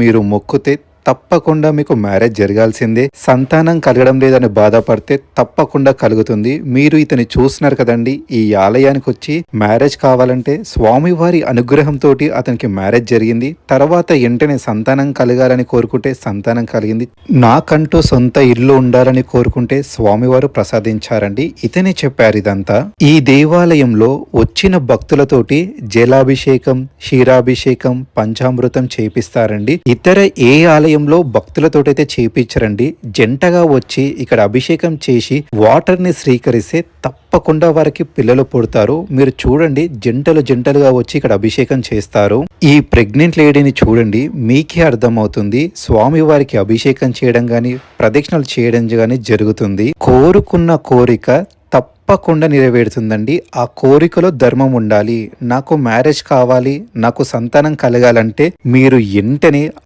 మీరు మొక్కుతే తప్పకుండా మీకు మ్యారేజ్ జరగాల్సిందే. సంతానం కలగడం లేదని బాధపడితే తప్పకుండా కలుగుతుంది. మీరు ఇతని చూస్తున్నారు కదండి, ఈ ఆలయానికి వచ్చి మ్యారేజ్ కావాలంటే స్వామివారి అనుగ్రహంతో అతనికి మ్యారేజ్ జరిగింది. తర్వాత వెంటనే సంతానం కలగాలని కోరుకుంటే సంతానం కలిగింది. నాకంటూ సొంత ఇల్లు ఉండాలని కోరుకుంటే స్వామివారు ప్రసాదించారండి. ఇతనే చెప్పారు ఇదంతా. ఈ దేవాలయంలో వచ్చిన భక్తులతోటి జలాభిషేకం, క్షీరాభిషేకం, పంచామృతం చేపిస్తారండి. ఇతర ఏ ఆలయంలో భక్తులతోటైతే చేపించరండి. జంటగా వచ్చి ఇక్కడ అభిషేకం చేసి వాటర్ ని స్వీకరిస్తే తప్పకుండా వారికి పిల్లలు పుడతారు. మీరు చూడండి, జంటలుగా వచ్చి ఇక్కడ అభిషేకం చేస్తారు. ఈ ప్రెగ్నెంట్ లేడీని చూడండి, మీకే అర్థమవుతుంది. స్వామి వారికి అభిషేకం చేయడం గాని, ప్రదక్షిణలు చేయడం గాని జరుగుతుంది. కోరుకున్న కోరిక తప్పకుండా నెరవేరుతుందండి. ఆ కోరికలో ధర్మం ఉండాలి. నాకు మ్యారేజ్ కావాలి, నాకు సంతానం కలగాలంటే మీరు వెంటనే